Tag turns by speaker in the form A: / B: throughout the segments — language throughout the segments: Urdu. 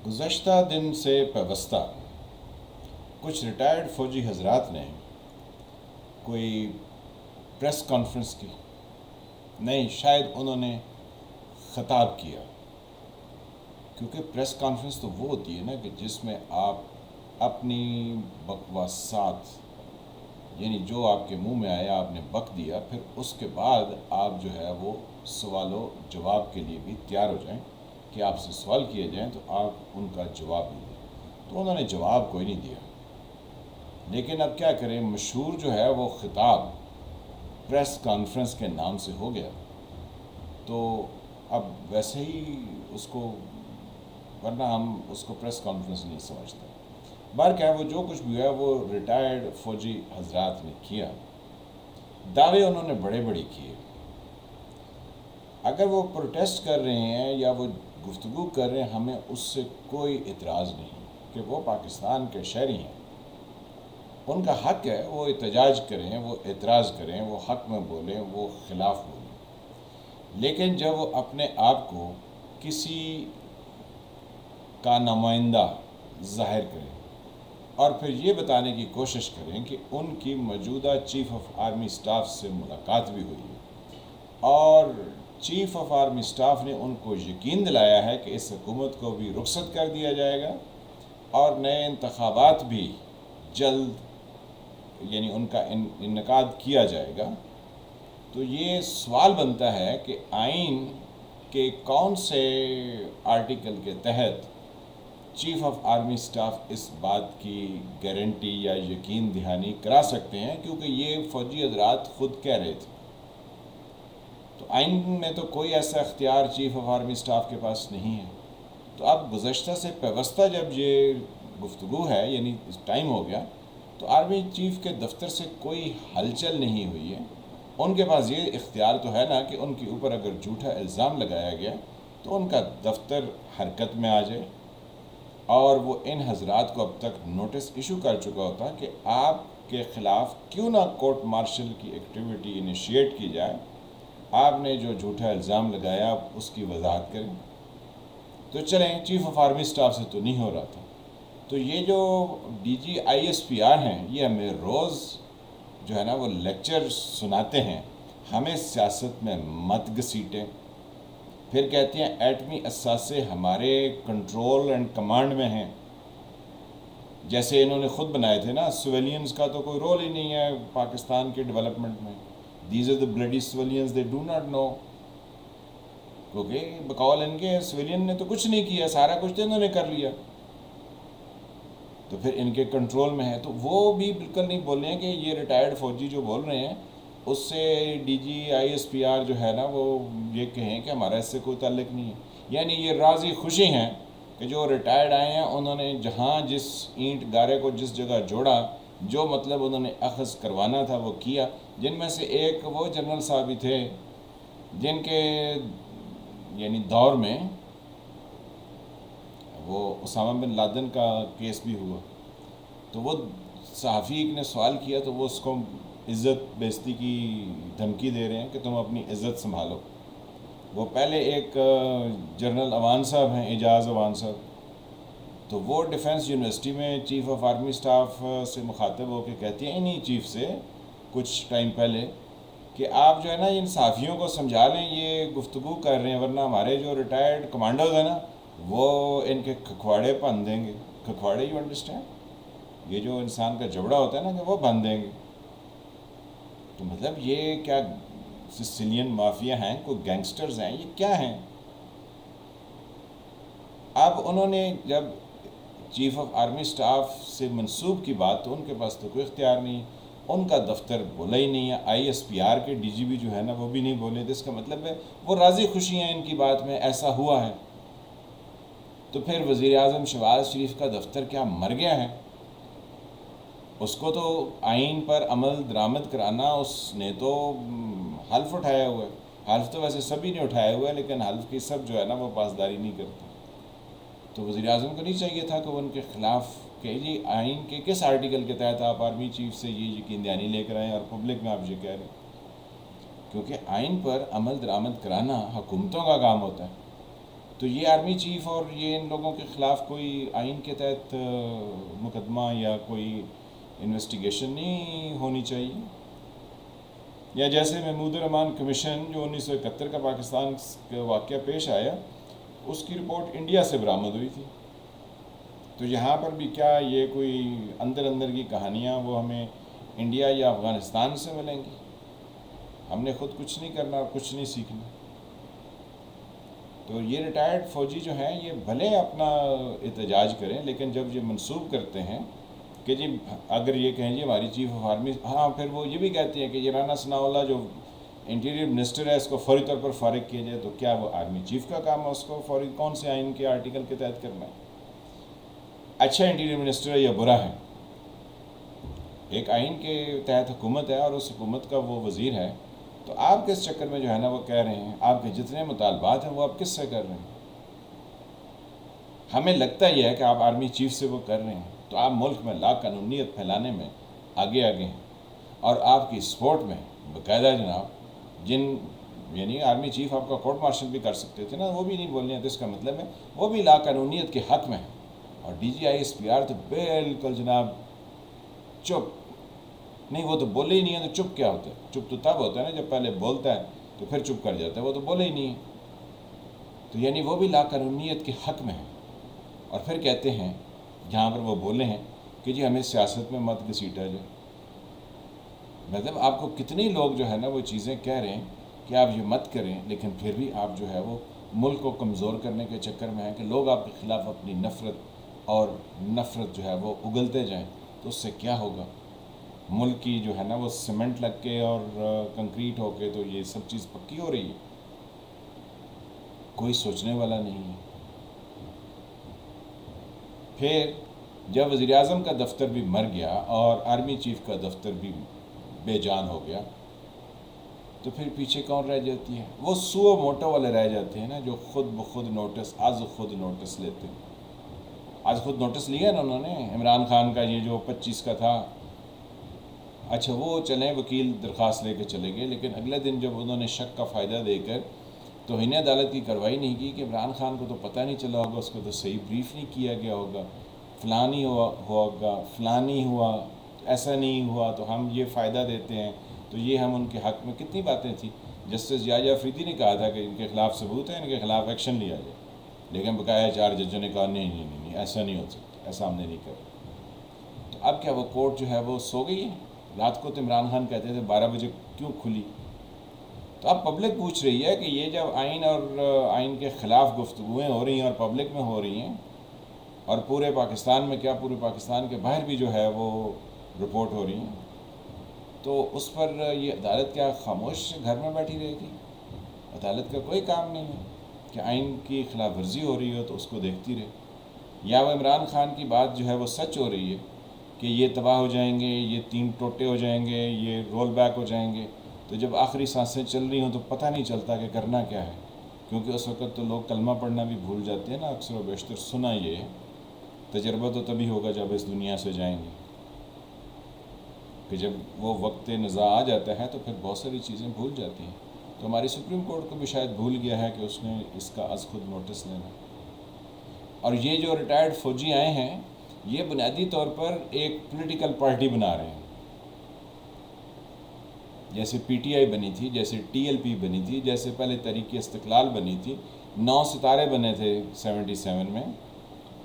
A: گزشتہ دن سے پیوستہ کچھ ریٹائرڈ فوجی حضرات نے کوئی پریس کانفرنس کی، نہیں شاید انہوں نے خطاب کیا، کیونکہ پریس کانفرنس تو وہ ہوتی ہے نا کہ جس میں آپ اپنی بکواسات، یعنی جو آپ کے منہ میں آیا آپ نے بک دیا، پھر اس کے بعد آپ جو ہے وہ سوال و جواب کے لیے بھی تیار ہو جائیں کہ آپ سے سوال کیے جائیں تو آپ ان کا جواب بھی دیں۔ تو انہوں نے جواب کوئی نہیں دیا، لیکن اب کیا کریں، مشہور جو ہے وہ خطاب پریس کانفرنس کے نام سے ہو گیا، تو اب ویسے ہی اس کو، ورنہ ہم اس کو پریس کانفرنس نہیں سمجھتے۔ بار کیا وہ جو کچھ بھی ہے وہ ریٹائرڈ فوجی حضرات نے کیا، دعوے انہوں نے بڑے بڑے کیے۔ اگر وہ پروٹیسٹ کر رہے ہیں یا وہ گفتگو کر رہے ہیں، ہمیں اس سے کوئی اعتراض نہیں کہ وہ پاکستان کے شہری ہیں، ان کا حق ہے وہ احتجاج کریں، وہ اعتراض کریں، وہ حق میں بولیں، وہ خلاف بولیں، لیکن جب وہ اپنے آپ کو کسی کا نمائندہ ظاہر کریں اور پھر یہ بتانے کی کوشش کریں کہ ان کی موجودہ چیف آف آرمی سٹاف سے ملاقات بھی ہوئی ہے اور چیف آف آرمی سٹاف نے ان کو یقین دلایا ہے کہ اس حکومت کو بھی رخصت کر دیا جائے گا اور نئے انتخابات بھی جلد، یعنی ان کا انعقاد کیا جائے گا، تو یہ سوال بنتا ہے کہ آئین کے کون سے آرٹیکل کے تحت چیف آف آرمی سٹاف اس بات کی گارنٹی یا یقین دہانی کرا سکتے ہیں، کیونکہ یہ فوجی حضرات خود کہہ رہے تھے۔ تو آئین میں تو کوئی ایسا اختیار چیف آف آرمی سٹاف کے پاس نہیں ہے۔ تو اب گزشتہ سے پیوستہ جب یہ گفتگو ہے، یعنی ٹائم ہو گیا، تو آرمی چیف کے دفتر سے کوئی ہلچل نہیں ہوئی ہے۔ ان کے پاس یہ اختیار تو ہے نا کہ ان کے اوپر اگر جھوٹا الزام لگایا گیا تو ان کا دفتر حرکت میں آ جائے، اور وہ ان حضرات کو اب تک نوٹس ایشو کر چکا ہوتا کہ آپ کے خلاف کیوں نہ کورٹ مارشل کی ایکٹیویٹی انیشیٹ کی جائے، آپ نے جو جھوٹا الزام لگایا آپ اس کی وضاحت کریں۔ تو چلیں، چیف آف آرمی سٹاف سے تو نہیں ہو رہا تھا، تو یہ جو D G I S P R ہیں، یہ ہمیں روز جو ہے نا وہ لیکچر سناتے ہیں، ہمیں سیاست میں مت گھسیٹیں، پھر کہتے ہیں ایٹمی اثاثے ہمارے کنٹرول اینڈ کمانڈ میں ہیں، جیسے انہوں نے خود بنائے تھے نا، سویلینز کا تو کوئی رول ہی نہیں ہے پاکستان کے ڈیولپمنٹ میں، these are the bloody civilians they do not know, کیونکہ بقول ان کے سویلین نے تو کچھ نہیں کیا، سارا کچھ تو انہوں نے کر لیا، تو پھر ان کے کنٹرول میں ہے۔ تو وہ بھی بالکل نہیں بول رہے ہیں کہ یہ ریٹائرڈ فوجی جو بول رہے ہیں اس سے D G I S P R جو ہے نا وہ یہ کہیں کہ ہمارا اس سے کوئی تعلق نہیں ہے، یعنی یہ راضی خوشی ہیں کہ جو ریٹائرڈ آئے ہیں انہوں نے جہاں جس اینٹ گارے کو جس جگہ جوڑا، جو مطلب انہوں نے اخذ کروانا تھا وہ کیا، جن میں سے ایک وہ جنرل صاحب بھی تھے جن کے یعنی دور میں وہ اسامہ بن لادن کا کیس بھی ہوا، تو وہ صحافی نے سوال کیا تو وہ اس کو عزت بیزتی کی دھمکی دے رہے ہیں کہ تم اپنی عزت سنبھالو۔ وہ پہلے ایک جنرل اوان صاحب ہیں، اعجاز اوان صاحب، تو وہ ڈیفنس یونیورسٹی میں چیف آف آرمی سٹاف سے مخاطب ہو کے کہتی ہیں انہی چیف سے کچھ ٹائم پہلے کہ آپ جو ہے نا ان صحافیوں کو سمجھا لیں، یہ گفتگو کر رہے ہیں، ورنہ ہمارے جو ریٹائرڈ کمانڈرز ہیں نا وہ ان کے کھکواڑے بن دیں گے۔ کھکواڑے یو انڈرسٹینڈ، یہ جو انسان کا جبڑا ہوتا ہے نا کہ وہ بن دیں گے۔ تو مطلب یہ کیا سسیلین مافیا ہیں، کوئی گینگسٹرز ہیں، یہ کیا ہیں؟ اب انہوں نے جب چیف آف آرمی سٹاف سے منسوب کی بات، تو ان کے پاس تو کوئی اختیار نہیں، ان کا دفتر بولا ہی نہیں ہے، آئی ایس پی آر کے ڈی جی بھی جو ہے نا وہ بھی نہیں بولے، تو اس کا مطلب ہے وہ راضی خوشی ہیں ان کی بات میں، ایسا ہوا ہے۔ تو پھر وزیر اعظم شہباز شریف کا دفتر کیا مر گیا ہے؟ اس کو تو آئین پر عمل درآمد کرانا، اس نے تو حلف اٹھایا ہوا ہے، حلف تو ویسے سبھی نے اٹھایا ہوا ہے لیکن حلف کی سب جو ہے نا وہ پاسداری نہیں کرتے۔ تو وزیر اعظم کو نہیں چاہیے تھا کہ وہ ان کے خلاف کہ جی آئین کے کس آرٹیکل کے تحت آپ آرمی چیف سے یہ یقین دہانی لے کر آئیں اور پبلک میں آپ یہ کہہ رہے ہیں، کیونکہ آئین پر عمل درآمد کرانا حکومتوں کا کام ہوتا ہے۔ تو یہ آرمی چیف اور یہ ان لوگوں کے خلاف کوئی آئین کے تحت مقدمہ یا کوئی انویسٹیگیشن نہیں ہونی چاہیے؟ یا جیسے محمود الرحمان کمیشن جو 1971 کا پاکستان کا واقعہ پیش آیا، اس کی رپورٹ انڈیا سے برآمد ہوئی تھی، تو یہاں پر بھی کیا یہ کوئی اندر کی کہانیاں وہ ہمیں انڈیا یا افغانستان سے ملیں گی؟ ہم نے خود کچھ نہیں کرنا اور کچھ نہیں سیکھنا۔ تو یہ ریٹائرڈ فوجی جو ہیں یہ بھلے اپنا احتجاج کریں، لیکن جب یہ منسوب کرتے ہیں کہ جی اگر یہ کہیں جی ہماری چیف آف آرمی، ہاں پھر وہ یہ بھی کہتے ہیں کہ یہ رانا ثناء اللہ جو انٹیریئر منسٹر ہے اس کو فوری طور پر فارغ کیا جائے، تو کیا وہ آرمی چیف کا کام ہے اس کو فوری کون سے آئین کے آرٹیکل کے تحت کرنا ہے؟ اچھا انٹیریئر منسٹر ہے یا برا ہے؟ ایک آئین کے تحت حکومت ہے اور اس حکومت کا وہ وزیر ہے، تو آپ کس چکر میں جو ہے نا وہ کہہ رہے ہیں آپ کے جتنے مطالبات ہیں وہ آپ کس سے کر رہے ہیں؟ ہمیں لگتا یہ ہے کہ آپ آرمی چیف سے وہ کر رہے ہیں، تو آپ ملک میں لا قانونیت پھیلانے میں آگے ہیں، اور آپ کی سپورٹ میں باقاعدہ جناب یعنی آرمی چیف آپ کا کورٹ مارشل بھی کر سکتے تھے نا، وہ بھی نہیں بولنے ہیں، تو اس کا مطلب ہے وہ بھی لا قانونیت کے حق میں ہے۔ اور D G I S P R تو بالکل جناب چپ، نہیں وہ تو بولے ہی نہیں ہے، تو چپ کیا ہوتا ہے؟ چپ تو تب ہوتا ہے نا جب پہلے بولتا ہے تو پھر چپ کر جاتا ہے، وہ تو بولے ہی نہیں ہے، تو یعنی وہ بھی لا قانونیت کے حق میں ہے۔ اور پھر کہتے ہیں جہاں پر وہ بولے ہیں کہ جی ہمیں سیاست میں مت گھسیٹا جائے۔ مطلب آپ کو کتنے لوگ جو ہے نا وہ چیزیں کہہ رہے ہیں کہ آپ یہ مت کریں، لیکن پھر بھی آپ جو ہے وہ ملک کو کمزور کرنے کے چکر میں ہیں کہ لوگ آپ کے خلاف اپنی نفرت جو ہے وہ اگلتے جائیں، تو اس سے کیا ہوگا؟ ملک کی جو ہے نا وہ سیمنٹ لگ کے اور کنکریٹ ہو کے تو یہ سب چیز پکی ہو رہی ہے، کوئی سوچنے والا نہیں ہے۔ پھر جب وزیر اعظم کا دفتر بھی مر گیا اور آرمی چیف کا دفتر بھی بے جان ہو گیا، تو پھر پیچھے کون رہ جاتی ہے؟ وہ سو موٹو والے رہ جاتے ہیں نا، جو خود بخود نوٹس خود نوٹس لیتے ہیں۔ آج خود نوٹس لیا نا انہوں نے عمران خان کا، یہ جو 25 کا تھا، اچھا وہ چلیں وکیل درخواست لے کے چلے گئے، لیکن اگلے دن جب انہوں نے شک کا فائدہ دے کر توہین عدالت کی کارروائی نہیں کی کہ عمران خان کو تو پتہ نہیں چلا ہوگا، اس کو تو صحیح بریف نہیں کیا گیا ہوگا، فلانی ہوگا فلانی ہوا، ایسا نہیں ہوا تو ہم یہ فائدہ دیتے ہیں، تو یہ ہم ان کے حق میں کتنی باتیں تھیں۔ جسٹس یحییٰ افریدی نے کہا تھا کہ ان کے خلاف ثبوت ہے، ان کے خلاف ایکشن لیا جائے، لیکن بقایا 4 ججوں نے کہا نہیں ایسا نہیں ہو سکتا، ایسا ہم نے نہیں کرا۔ تو اب کیا وہ کورٹ جو ہے وہ سو گئی ہے؟ رات کو تو عمران خان کہتے تھے 12 بجے کیوں کھلی؟ تو اب پبلک پوچھ رہی ہے کہ یہ جب آئین اور آئین کے خلاف گفتگویں ہو رہی ہیں اور پبلک میں ہو رہی ہیں، اور پورے پاکستان میں کیا پورے پاکستان کے باہر بھی جو ہے وہ رپورٹ ہو رہی ہیں، تو اس پر یہ عدالت کیا خاموش گھر میں بیٹھی رہے گی؟ عدالت کا کوئی کام نہیں ہے کہ آئین کی خلاف ورزی ہو رہی ہو تو اس کو دیکھتی رہے، یا وہ عمران خان کی بات جو ہے وہ سچ ہو رہی ہے کہ یہ تباہ ہو جائیں گے، یہ 3 ٹوٹے ہو جائیں گے، یہ رول بیک ہو جائیں گے، تو جب آخری سانسیں چل رہی ہوں تو پتہ نہیں چلتا کہ کرنا کیا ہے، کیونکہ اس وقت تو لوگ کلمہ پڑھنا بھی بھول جاتے ہیں نا، اکثر و بیشتر سنا یہ ہے، تجربہ تو تبھی ہوگا جب اس دنیا سے جائیں گے، کہ جب وہ وقت نزاع آ جاتا ہے تو پھر بہت ساری چیزیں بھول جاتی ہیں۔ تو ہماری سپریم کورٹ کو بھی شاید بھول گیا ہے کہ اس نے اس کا از خود نوٹس لینا۔ اور یہ جو ریٹائرڈ فوجی آئے ہیں یہ بنیادی طور پر ایک پولیٹیکل پارٹی بنا رہے ہیں، جیسے پی ٹی آئی بنی تھی، جیسے ٹی ایل پی بنی تھی، جیسے پہلے تحریک استقلال بنی تھی، 9 ستارے بنے تھے 77 میں،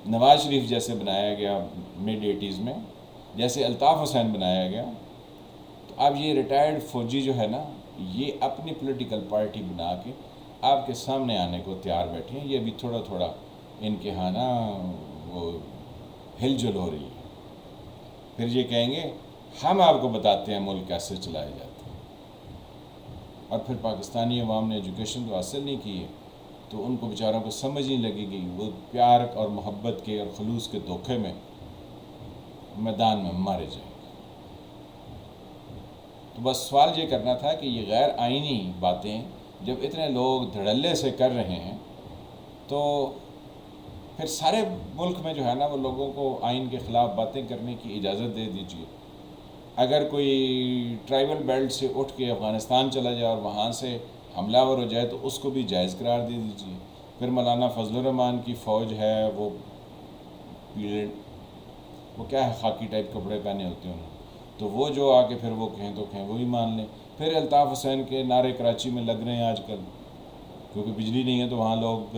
A: نواز شریف جیسے بنایا گیا مڈ 80s میں، جیسے الطاف حسین بنایا گیا۔ تو اب یہ ریٹائرڈ فوجی جو ہے نا یہ اپنی پولیٹیکل پارٹی بنا کے آپ کے سامنے آنے کو تیار بیٹھے ہیں، یہ بھی تھوڑا تھوڑا ان کے ہاں نا وہ ہل جل ہو رہی ہے۔ پھر یہ کہیں گے ہم آپ کو بتاتے ہیں ملک کیسے چلائے جاتے ہیں، اور پھر پاکستانی عوام نے ایجوکیشن تو حاصل نہیں کی ہے تو ان کو بیچاروں کو سمجھ نہیں لگے گی، وہ پیار اور محبت کے اور خلوص کے دھوکے میں میدان میں مارے جائیں گے۔ تو بس سوال یہ کرنا تھا کہ یہ غیر آئینی باتیں جب اتنے لوگ دھڑلے سے کر رہے ہیں تو پھر سارے ملک میں جو ہے نا وہ لوگوں کو آئین کے خلاف باتیں کرنے کی اجازت دے دیجیے۔ اگر کوئی ٹرائبل بیلٹ سے اٹھ کے افغانستان چلا جائے اور وہاں سے حملہ ور ہو جائے تو اس کو بھی جائز قرار دے دیجیے۔ پھر مولانا فضل الرحمان کی فوج ہے، وہ پیلے، وہ کیا ہے، خاکی ٹائپ کپڑے پہنے ہوتے ہیں انہوں، تو وہ جو آ کے پھر وہ کہیں تو کہیں وہی مان لیں۔ پھر الطاف حسین کے نعرے کراچی میں لگ رہے ہیں آج کل، کیونکہ بجلی نہیں ہے تو وہاں لوگ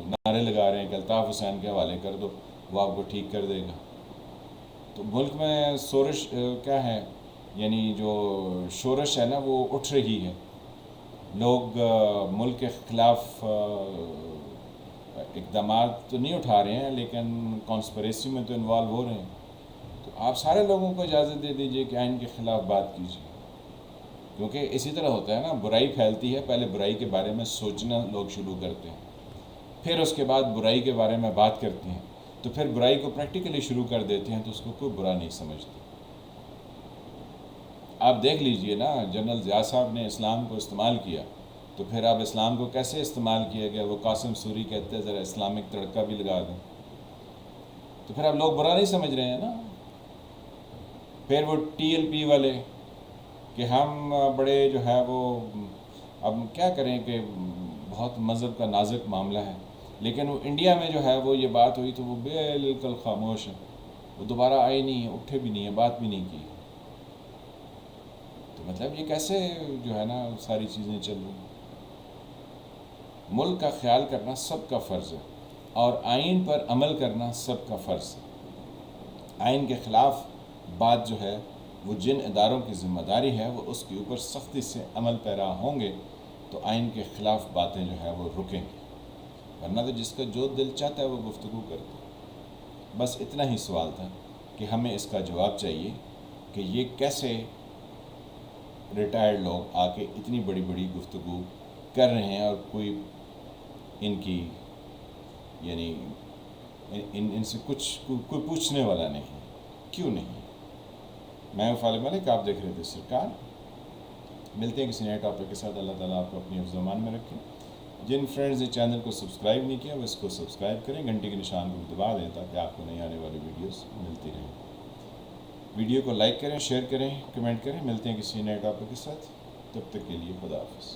A: نعرے لگا رہے ہیں کہ الطاف حسین کے حوالے کر دو، وہ آپ کو ٹھیک کر دے گا۔ تو ملک میں شورش کیا ہے، یعنی جو شورش ہے نا وہ اٹھ رہی ہے، لوگ ملک کے خلاف اقدامات تو نہیں اٹھا رہے ہیں لیکن کانسپریسی میں تو انوالو ہو رہے ہیں۔ تو آپ سارے لوگوں کو اجازت دے دیجئے کہ آئین کے خلاف بات کیجیے، کیونکہ اسی طرح ہوتا ہے نا، برائی پھیلتی ہے، پہلے برائی کے بارے میں سوچنا لوگ شروع کرتے ہیں، پھر اس کے بعد برائی کے بارے میں بات کرتے ہیں، تو پھر برائی کو پریکٹیکلی شروع کر دیتے ہیں تو اس کو کوئی برا نہیں سمجھتے۔ آپ دیکھ لیجئے نا، جنرل ضیاء صاحب نے اسلام کو استعمال کیا، تو پھر اب اسلام کو کیسے استعمال کیا گیا، وہ قاسم سوری کہتے ہیں ذرا اسلامک تڑکا بھی لگا دیں، تو پھر اب لوگ برا نہیں سمجھ رہے ہیں نا۔ پھر وہ ٹی ایل پی والے کہ ہم بڑے جو ہے وہ، اب کیا کریں کہ بہت مذہب کا نازک معاملہ ہے، لیکن وہ انڈیا میں جو ہے وہ یہ بات ہوئی تو وہ بالکل خاموش ہے، وہ دوبارہ آئے نہیں ہیں، اٹھے بھی نہیں ہیں، بات بھی نہیں کی۔ تو مطلب یہ کیسے جو ہے نا ساری چیزیں چل رہی ہیں۔ ملک کا خیال کرنا سب کا فرض ہے، اور آئین پر عمل کرنا سب کا فرض ہے۔ آئین کے خلاف بات جو ہے وہ جن اداروں کی ذمہ داری ہے وہ اس کے اوپر سختی سے عمل پیرا ہوں گے تو آئین کے خلاف باتیں جو ہے وہ رکیں گی، ورنہ تو جس کا جو دل چاہتا ہے وہ گفتگو کرتا ہے۔ بس اتنا ہی سوال تھا کہ ہمیں اس کا جواب چاہیے کہ یہ کیسے ریٹائرڈ لوگ آ کے اتنی بڑی بڑی گفتگو کر رہے ہیں اور کوئی ان کی یعنی ان سے کچھ کوئی پوچھنے والا نہیں، کیوں نہیں؟ میں فالق ملک، آپ دیکھ رہے تھے سرکار۔ ملتے ہیں کسی نئے ٹاپک کے ساتھ۔ اللہ تعالیٰ آپ کو اپنی حفظ و امان میں رکھیں۔ جن فرینڈز نے چینل کو سبسکرائب نہیں کیا وہ اس کو سبسکرائب کریں، گھنٹی کے نشان کو بھی دبا دیں تاکہ آپ کو نئی آنے والی ویڈیوز ملتی رہیں۔ ویڈیو کو لائک کریں، شیئر کریں، کمنٹ کریں۔ ملتے ہیں کسی نئے ٹاپک کے ساتھ، تب تک کے لیے خدا حافظ۔